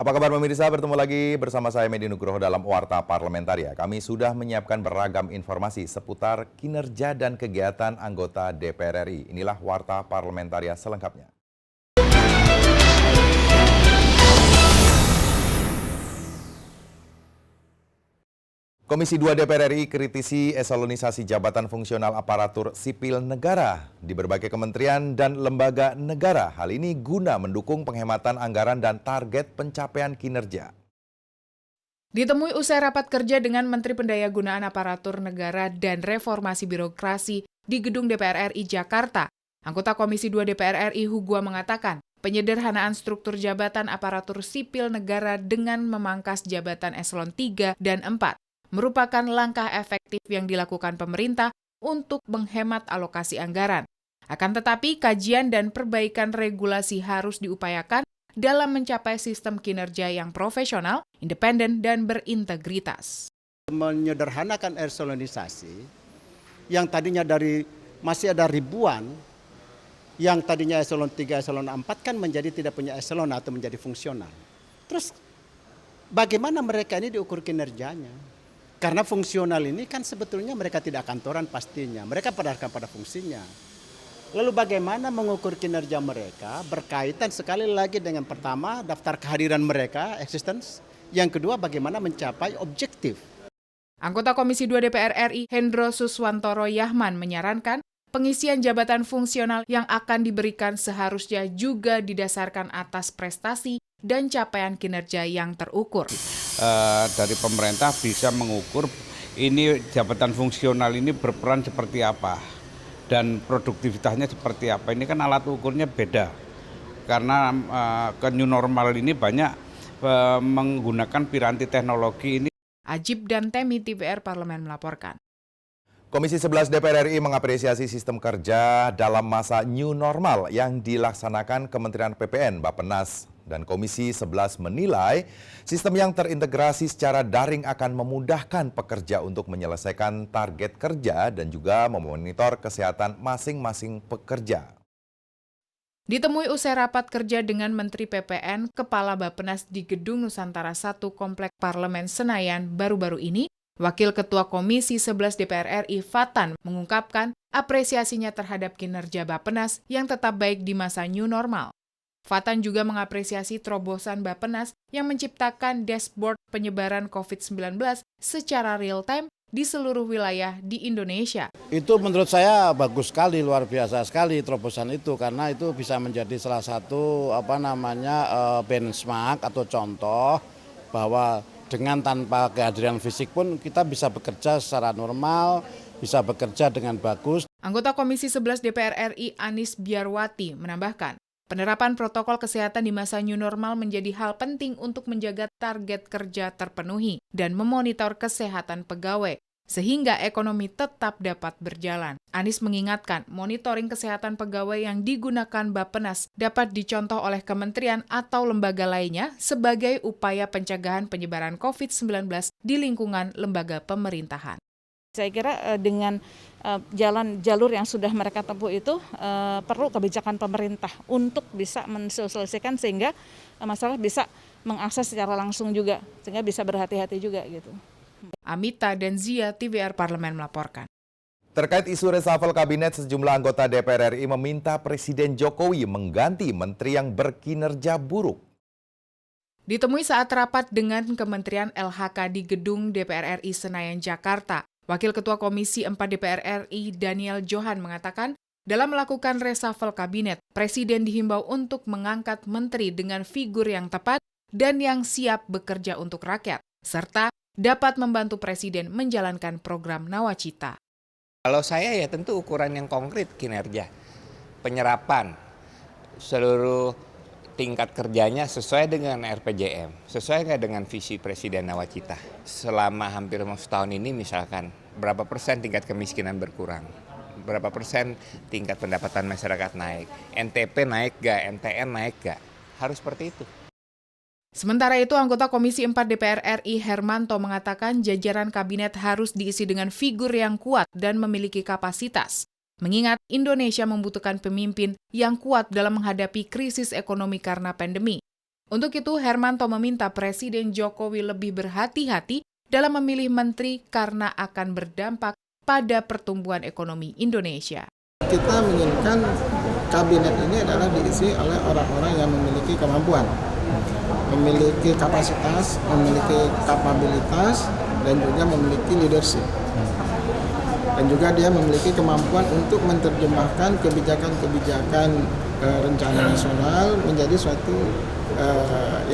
Apa kabar pemirsa? Bertemu lagi bersama saya Medi Nugroho dalam Warta Parlamentaria. Kami sudah menyiapkan beragam informasi seputar kinerja dan kegiatan anggota DPR RI. Inilah Warta Parlamentaria selengkapnya. Komisi 2 DPR RI kritisi eselonisasi jabatan fungsional aparatur sipil negara di berbagai kementerian dan lembaga negara. Hal ini guna mendukung penghematan anggaran dan target pencapaian kinerja. Ditemui usai rapat kerja dengan Menteri Pendayagunaan Aparatur Negara dan Reformasi Birokrasi di Gedung DPR RI Jakarta, anggota Komisi 2 DPR RI Hugua mengatakan, penyederhanaan struktur jabatan aparatur sipil negara dengan memangkas jabatan eselon 3 dan 4 merupakan langkah efektif yang dilakukan pemerintah untuk menghemat alokasi anggaran. Akan tetapi, kajian dan perbaikan regulasi harus diupayakan dalam mencapai sistem kinerja yang profesional, independen, dan berintegritas. Menyederhanakan eselonisasi, yang tadinya masih ada ribuan, yang tadinya eselon 3, eselon 4 kan menjadi tidak punya eselon atau menjadi fungsional. Terus bagaimana mereka ini diukur kinerjanya? Karena fungsional ini kan sebetulnya mereka tidak kantoran pastinya, mereka pada fungsinya. Lalu bagaimana mengukur kinerja mereka berkaitan sekali lagi dengan pertama daftar kehadiran mereka, existence. Yang kedua bagaimana mencapai objektif. Anggota Komisi 2 DPR RI Hendro Suswantoro Yahman menyarankan pengisian jabatan fungsional yang akan diberikan seharusnya juga didasarkan atas prestasi dan capaian kinerja yang terukur. Dari pemerintah bisa mengukur ini jabatan fungsional ini berperan seperti apa dan produktivitasnya seperti apa. Ini kan alat ukurnya beda karena ke new normal ini banyak menggunakan piranti teknologi ini. Ajib dan Temi TVR Parlemen melaporkan. Komisi 11 DPR RI mengapresiasi sistem kerja dalam masa new normal yang dilaksanakan Kementerian PPN, Bappenas. Dan Komisi 11 menilai sistem yang terintegrasi secara daring akan memudahkan pekerja untuk menyelesaikan target kerja dan juga memonitor kesehatan masing-masing pekerja. Ditemui usai rapat kerja dengan Menteri PPN, Kepala Bappenas di Gedung Nusantara 1 Komplek Parlemen Senayan baru-baru ini, Wakil Ketua Komisi 11 DPR RI Fatan mengungkapkan apresiasinya terhadap kinerja Bappenas yang tetap baik di masa new normal. Fatan juga mengapresiasi terobosan Bappenas yang menciptakan dashboard penyebaran COVID-19 secara real-time di seluruh wilayah di Indonesia. Itu menurut saya bagus sekali, luar biasa sekali terobosan itu karena itu bisa menjadi salah satu benchmark atau contoh bahwa dengan tanpa kehadiran fisik pun kita bisa bekerja secara normal, bisa bekerja dengan bagus. Anggota Komisi 11 DPR RI Anis Biarwati menambahkan, penerapan protokol kesehatan di masa new normal menjadi hal penting untuk menjaga target kerja terpenuhi dan memonitor kesehatan pegawai, sehingga ekonomi tetap dapat berjalan. Anis mengingatkan, monitoring kesehatan pegawai yang digunakan Bappenas dapat dicontoh oleh kementerian atau lembaga lainnya sebagai upaya pencegahan penyebaran COVID-19 di lingkungan lembaga pemerintahan. Saya kira dengan jalur yang sudah mereka tempuh itu perlu kebijakan pemerintah untuk bisa mensosialisasikan sehingga masyarakat bisa mengakses secara langsung juga, sehingga bisa berhati-hati juga gitu. Amita dan Zia TVR Parlemen melaporkan. Terkait isu reshuffle kabinet, sejumlah anggota DPR RI meminta Presiden Jokowi mengganti menteri yang berkinerja buruk. Ditemui saat rapat dengan Kementerian LHK di Gedung DPR RI Senayan, Jakarta, Wakil Ketua Komisi 4 DPR RI Daniel Johan mengatakan, dalam melakukan reshuffle kabinet, Presiden dihimbau untuk mengangkat menteri dengan figur yang tepat dan yang siap bekerja untuk rakyat, serta dapat membantu Presiden menjalankan program Nawacita. Kalau saya ya tentu ukuran yang konkret kinerja, penyerapan, seluruh tingkat kerjanya sesuai dengan RPJM, sesuai nggak dengan visi Presiden Nawacita. Selama hampir setahun ini misalkan, berapa persen tingkat kemiskinan berkurang, berapa persen tingkat pendapatan masyarakat naik, NTP naik nggak, NTN naik nggak, harus seperti itu. Sementara itu, anggota Komisi 4 DPR RI Hermanto mengatakan jajaran kabinet harus diisi dengan figur yang kuat dan memiliki kapasitas. Mengingat Indonesia membutuhkan pemimpin yang kuat dalam menghadapi krisis ekonomi karena pandemi. Untuk itu, Hermanto meminta Presiden Jokowi lebih berhati-hati dalam memilih menteri karena akan berdampak pada pertumbuhan ekonomi Indonesia. Kita menginginkan kabinet ini adalah diisi oleh orang-orang yang memiliki kemampuan, memiliki kapasitas, memiliki kapabilitas, dan juga memiliki leadership. Dan juga dia memiliki kemampuan untuk menerjemahkan kebijakan-kebijakan rencana nasional menjadi suatu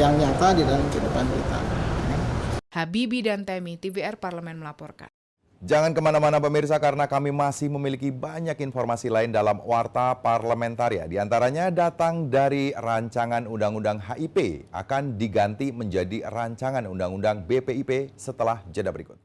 yang nyata di dalam kehidupan kita. Habibie dan Temi, TVR Parlemen melaporkan. Jangan kemana-mana pemirsa karena kami masih memiliki banyak informasi lain dalam Warta Parlamentaria. Di antaranya datang dari rancangan Undang-Undang HIP akan diganti menjadi rancangan Undang-Undang BPIP setelah jeda berikut.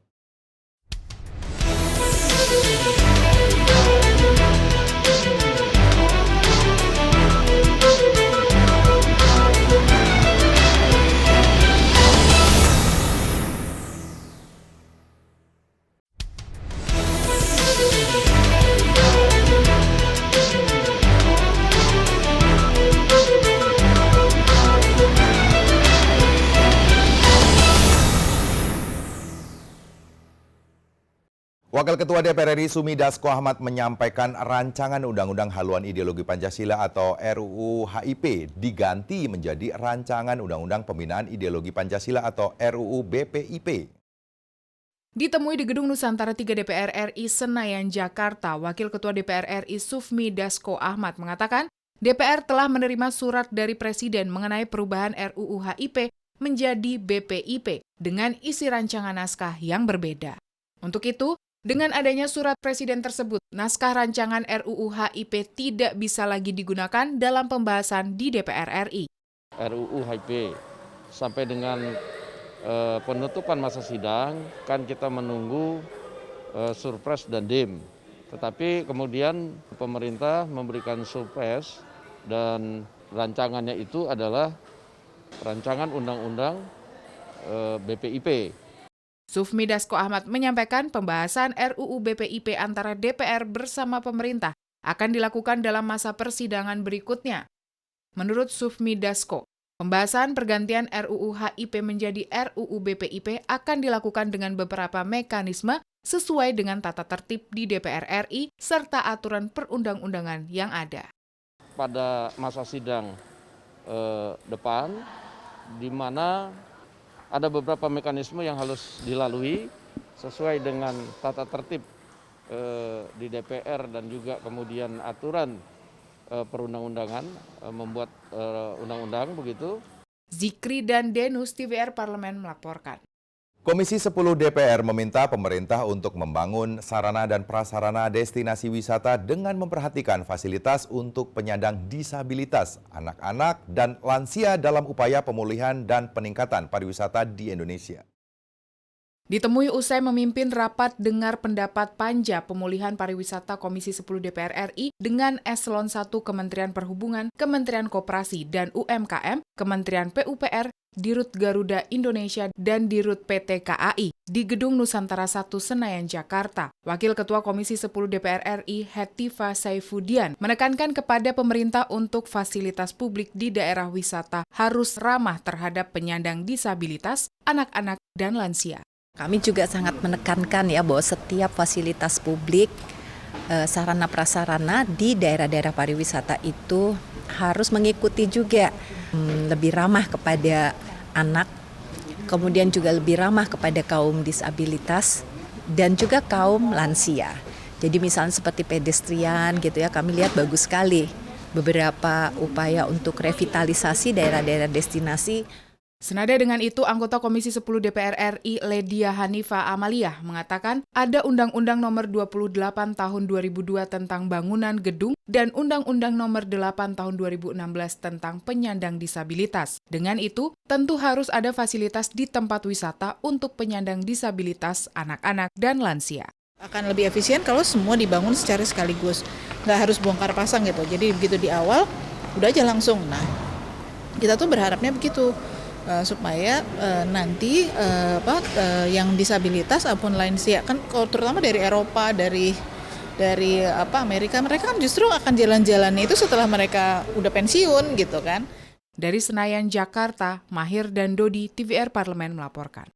Wakil Ketua DPR RI Sumi Dasko Ahmad menyampaikan rancangan Undang-Undang Haluan Ideologi Pancasila atau RUU HIP diganti menjadi rancangan Undang-Undang Pembinaan Ideologi Pancasila atau RUU BPIP. Ditemui di Gedung Nusantara 3 DPR RI Senayan, Jakarta, Wakil Ketua DPR RI Sufmi Dasko Ahmad mengatakan DPR telah menerima surat dari Presiden mengenai perubahan RUU HIP menjadi BPIP dengan isi rancangan naskah yang berbeda. Untuk itu, dengan adanya surat Presiden tersebut, naskah rancangan RUU HIP tidak bisa lagi digunakan dalam pembahasan di DPR RI. RUU HIP sampai dengan penutupan masa sidang kan kita menunggu surpres dan dim. Tetapi kemudian pemerintah memberikan surpres dan rancangannya itu adalah rancangan undang-undang BPIP. Sufmi Dasko Ahmad menyampaikan pembahasan RUU BPIP antara DPR bersama pemerintah akan dilakukan dalam masa persidangan berikutnya. Menurut Sufmi Dasko, pembahasan pergantian RUU HIP menjadi RUU BPIP akan dilakukan dengan beberapa mekanisme sesuai dengan tata tertib di DPR RI serta aturan perundang-undangan yang ada. Pada masa sidang depan, di mana ada beberapa mekanisme yang harus dilalui sesuai dengan tata tertib di DPR dan juga kemudian aturan perundang-undangan membuat undang-undang begitu. Zikri dan Denus, TVR Parlemen melaporkan. Komisi 10 DPR meminta pemerintah untuk membangun sarana dan prasarana destinasi wisata dengan memperhatikan fasilitas untuk penyandang disabilitas, anak-anak, dan lansia dalam upaya pemulihan dan peningkatan pariwisata di Indonesia. Ditemui usai memimpin rapat dengar pendapat Panja Pemulihan Pariwisata Komisi 10 DPR RI dengan Eselon 1 Kementerian Perhubungan, Kementerian Koperasi dan UMKM, Kementerian PUPR, Dirut Garuda Indonesia, dan Dirut PT KAI di Gedung Nusantara 1 Senayan, Jakarta. Wakil Ketua Komisi 10 DPR RI Hetifa Saifudian menekankan kepada pemerintah untuk fasilitas publik di daerah wisata harus ramah terhadap penyandang disabilitas, anak-anak, dan lansia. Kami juga sangat menekankan ya bahwa setiap fasilitas publik, sarana prasarana di daerah-daerah pariwisata itu harus mengikuti juga lebih ramah kepada anak, kemudian juga lebih ramah kepada kaum disabilitas dan juga kaum lansia. Jadi misalnya seperti pedestrian gitu ya, kami lihat bagus sekali beberapa upaya untuk revitalisasi daerah-daerah destinasi. Senada dengan itu, anggota Komisi 10 DPR RI Ledia Hanifa Amalia mengatakan ada Undang-Undang Nomor 28 Tahun 2002 tentang Bangunan Gedung dan Undang-Undang Nomor 8 Tahun 2016 tentang penyandang disabilitas. Dengan itu, tentu harus ada fasilitas di tempat wisata untuk penyandang disabilitas, anak-anak, dan lansia. Akan lebih efisien kalau semua dibangun secara sekaligus, nggak harus bongkar pasang gitu. Jadi begitu di awal, udah aja langsung. Nah, kita tuh berharapnya begitu. Supaya nanti yang disabilitas ataupun lansia kan terutama dari Eropa, dari Amerika, mereka kan justru akan jalan-jalan itu setelah mereka udah pensiun gitu kan. Dari Senayan, Jakarta, Mahir dan Dodi, TVR Parlemen melaporkan.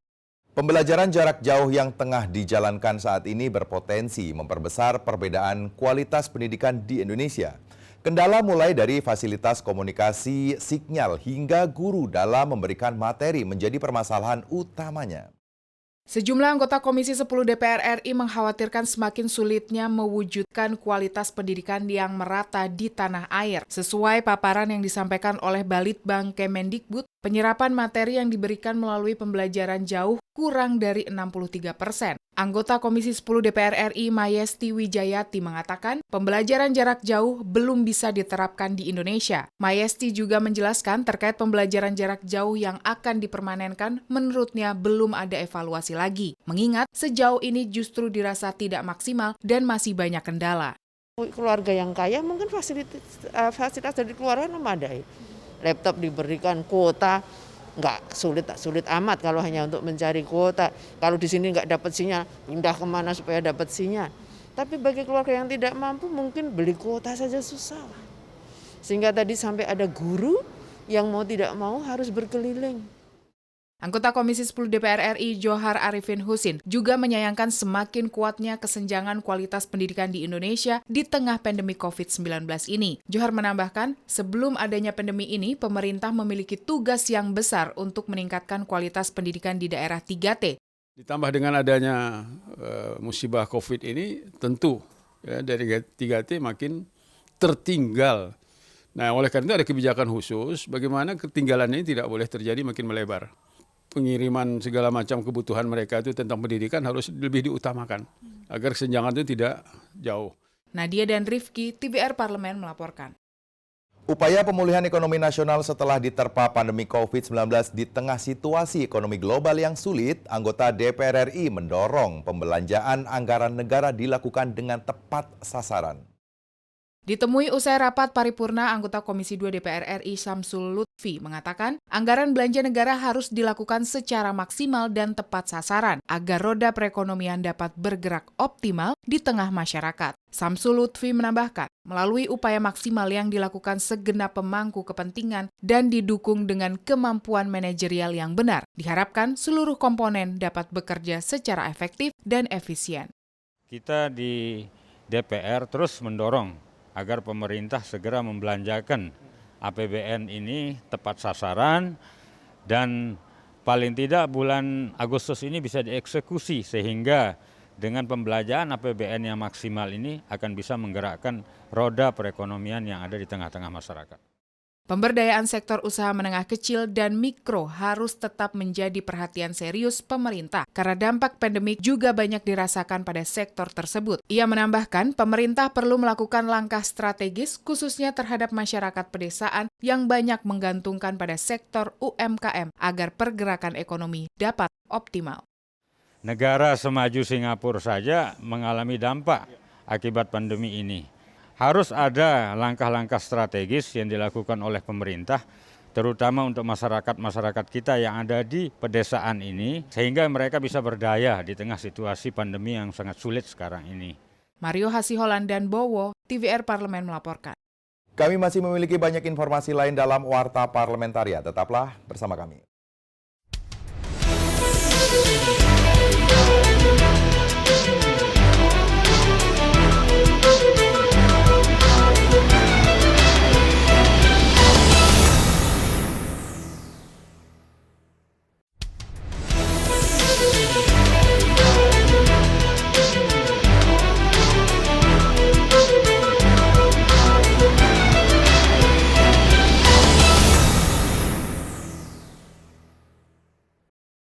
Pembelajaran jarak jauh yang tengah dijalankan saat ini berpotensi memperbesar perbedaan kualitas pendidikan di Indonesia. Kendala mulai dari fasilitas komunikasi, sinyal, hingga guru dalam memberikan materi menjadi permasalahan utamanya. Sejumlah anggota Komisi 10 DPR RI mengkhawatirkan semakin sulitnya mewujudkan kualitas pendidikan yang merata di tanah air. Sesuai paparan yang disampaikan oleh Balitbang Kemendikbud, penyerapan materi yang diberikan melalui pembelajaran jauh kurang dari 63%. Anggota Komisi 10 DPR RI Mayesti Wijayati mengatakan pembelajaran jarak jauh belum bisa diterapkan di Indonesia. Mayesti juga menjelaskan terkait pembelajaran jarak jauh yang akan dipermanenkan, menurutnya belum ada evaluasi lagi. Mengingat sejauh ini justru dirasa tidak maksimal dan masih banyak kendala. Keluarga yang kaya mungkin fasilitas dari keluarga memadai. Laptop diberikan, kuota nggak sulit amat kalau hanya untuk mencari kuota. Kalau di sini nggak dapat sinyal, pindah kemana supaya dapat sinyal. Tapi bagi keluarga yang tidak mampu mungkin beli kuota saja susah. Sehingga tadi sampai ada guru yang mau tidak mau harus berkeliling. Anggota Komisi 10 DPR RI Johar Arifin Husin juga menyayangkan semakin kuatnya kesenjangan kualitas pendidikan di Indonesia di tengah pandemi COVID-19 ini. Johar menambahkan, sebelum adanya pandemi ini, pemerintah memiliki tugas yang besar untuk meningkatkan kualitas pendidikan di daerah 3T. Ditambah dengan adanya musibah COVID ini, tentu ya, dari 3T makin tertinggal. Nah, oleh karena itu ada kebijakan khusus bagaimana ketinggalan ini tidak boleh terjadi makin melebar. Pengiriman segala macam kebutuhan mereka itu tentang pendidikan harus lebih diutamakan agar kesenjangan itu tidak jauh. Nadia dan Rifki, TVR Parlemen melaporkan. Upaya pemulihan ekonomi nasional setelah diterpa pandemi COVID-19 di tengah situasi ekonomi global yang sulit, anggota DPR RI mendorong pembelanjaan anggaran negara dilakukan dengan tepat sasaran. Ditemui usai rapat paripurna, anggota Komisi 2 DPR RI Samsul Lutfi mengatakan anggaran belanja negara harus dilakukan secara maksimal dan tepat sasaran agar roda perekonomian dapat bergerak optimal di tengah masyarakat. Samsul Lutfi menambahkan, melalui upaya maksimal yang dilakukan segenap pemangku kepentingan dan didukung dengan kemampuan manajerial yang benar, diharapkan seluruh komponen dapat bekerja secara efektif dan efisien. Kita di DPR terus mendorong agar pemerintah segera membelanjakan APBN ini tepat sasaran dan paling tidak bulan Agustus ini bisa dieksekusi sehingga dengan pembelanjaan APBN yang maksimal ini akan bisa menggerakkan roda perekonomian yang ada di tengah-tengah masyarakat. Pemberdayaan sektor usaha menengah kecil dan mikro harus tetap menjadi perhatian serius pemerintah karena dampak pandemik juga banyak dirasakan pada sektor tersebut. Ia menambahkan pemerintah perlu melakukan langkah strategis khususnya terhadap masyarakat pedesaan yang banyak menggantungkan pada sektor UMKM agar pergerakan ekonomi dapat optimal. Negara semaju Singapura saja mengalami dampak akibat pandemi ini. Harus ada langkah-langkah strategis yang dilakukan oleh pemerintah, terutama untuk masyarakat-masyarakat kita yang ada di pedesaan ini, sehingga mereka bisa berdaya di tengah situasi pandemi yang sangat sulit sekarang ini. Mario Hasiholan dan Bowo, TVR Parlemen melaporkan. Kami masih memiliki banyak informasi lain dalam Warta Parlementaria. Tetaplah bersama kami.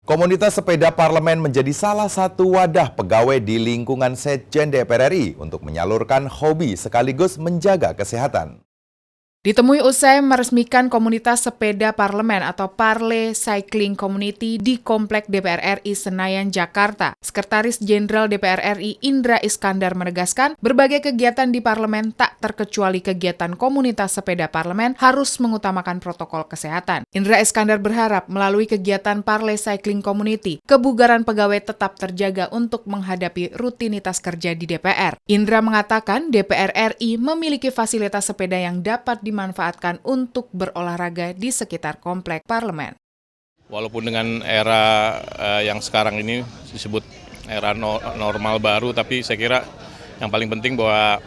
Komunitas sepeda parlemen menjadi salah satu wadah pegawai di lingkungan Sekjen DPR RI untuk menyalurkan hobi sekaligus menjaga kesehatan. Ditemui usai meresmikan komunitas sepeda parlemen atau Parle Cycling Community di Komplek DPR RI Senayan, Jakarta. Sekretaris Jenderal DPR RI Indra Iskandar menegaskan, berbagai kegiatan di parlemen tak terkecuali kegiatan komunitas sepeda parlemen harus mengutamakan protokol kesehatan. Indra Iskandar berharap melalui kegiatan Parle Cycling Community, kebugaran pegawai tetap terjaga untuk menghadapi rutinitas kerja di DPR. Indra mengatakan DPR RI memiliki fasilitas sepeda yang dapat dimanfaatkan untuk berolahraga di sekitar komplek parlemen. Walaupun dengan era yang sekarang ini disebut era normal baru, tapi saya kira yang paling penting bahwa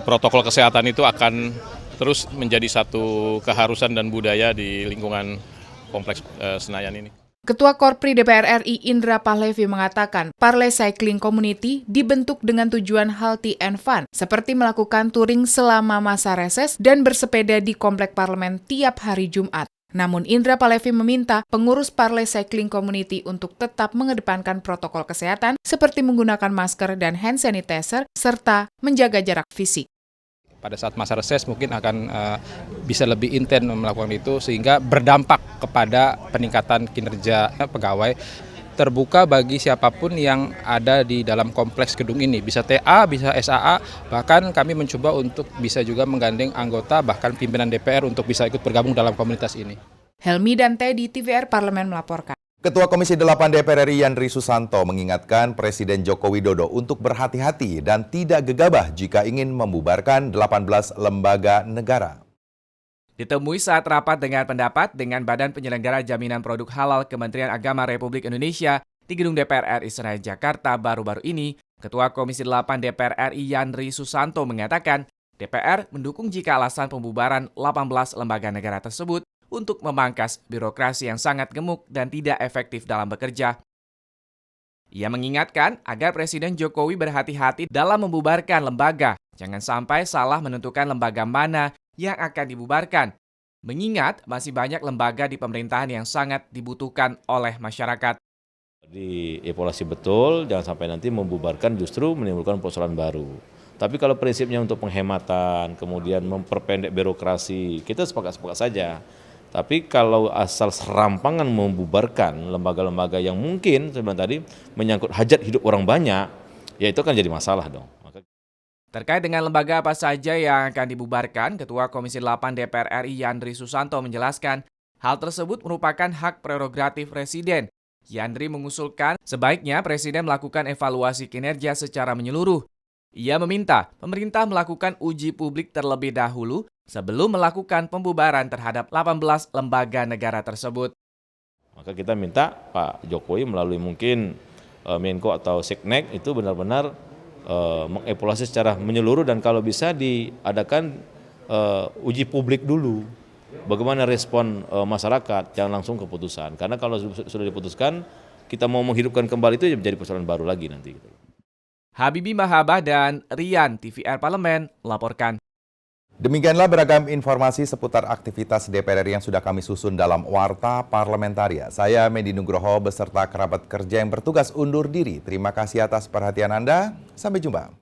protokol kesehatan itu akan terus menjadi satu keharusan dan budaya di lingkungan kompleks Senayan ini. Ketua Korpri DPR RI Indra Pahlevi mengatakan, Parley Cycling Community dibentuk dengan tujuan healthy and fun, seperti melakukan touring selama masa reses dan bersepeda di komplek parlemen tiap hari Jumat. Namun Indra Pahlevi meminta pengurus Parley Cycling Community untuk tetap mengedepankan protokol kesehatan seperti menggunakan masker dan hand sanitizer serta menjaga jarak fisik. Pada saat masa reses mungkin akan bisa lebih intens melakukan itu sehingga berdampak kepada peningkatan kinerja pegawai, terbuka bagi siapapun yang ada di dalam kompleks gedung ini, bisa TA, bisa SAA, bahkan kami mencoba untuk bisa juga menggandeng anggota bahkan pimpinan DPR untuk bisa ikut bergabung dalam komunitas ini. Helmi dan Teddy, TVR Parlemen melaporkan. Ketua Komisi 8 DPR RI Yandri Susanto mengingatkan Presiden Joko Widodo untuk berhati-hati dan tidak gegabah jika ingin membubarkan 18 lembaga negara. Ditemui saat rapat dengan pendapat dengan Badan Penyelenggara Jaminan Produk Halal Kementerian Agama Republik Indonesia di Gedung DPR RI Senayan, Jakarta baru-baru ini, Ketua Komisi 8 DPR RI Yandri Susanto mengatakan DPR mendukung jika alasan pembubaran 18 lembaga negara tersebut untuk memangkas birokrasi yang sangat gemuk dan tidak efektif dalam bekerja. Ia mengingatkan agar Presiden Jokowi berhati-hati dalam membubarkan lembaga, jangan sampai salah menentukan lembaga mana yang akan dibubarkan, mengingat masih banyak lembaga di pemerintahan yang sangat dibutuhkan oleh masyarakat. Dievaluasi betul, jangan sampai nanti membubarkan justru menimbulkan persoalan baru. Tapi kalau prinsipnya untuk penghematan, kemudian memperpendek birokrasi, kita sepakat-sepakat saja. Tapi kalau asal serampangan membubarkan lembaga-lembaga yang mungkin sebenarnya tadi menyangkut hajat hidup orang banyak, ya itu akan jadi masalah dong. Terkait dengan lembaga apa saja yang akan dibubarkan, Ketua Komisi 8 DPR RI Yandri Susanto menjelaskan hal tersebut merupakan hak prerogatif Presiden. Yandri mengusulkan sebaiknya Presiden melakukan evaluasi kinerja secara menyeluruh. Ia meminta pemerintah melakukan uji publik terlebih dahulu sebelum melakukan pembubaran terhadap 18 lembaga negara tersebut. Maka kita minta Pak Jokowi melalui mungkin Menko atau Seknek itu benar-benar mengevaluasi secara menyeluruh dan kalau bisa diadakan uji publik dulu. Bagaimana respon masyarakat, jangan langsung keputusan. Karena kalau sudah diputuskan, kita mau menghidupkan kembali itu menjadi persoalan baru lagi nanti. Habibie Mahabah dan Rian, TVR Parlemen, melaporkan. Demikianlah beragam informasi seputar aktivitas DPR RI yang sudah kami susun dalam Warta Parlamentaria. Saya Medi Nugroho beserta kerabat kerja yang bertugas undur diri. Terima kasih atas perhatian Anda. Sampai jumpa.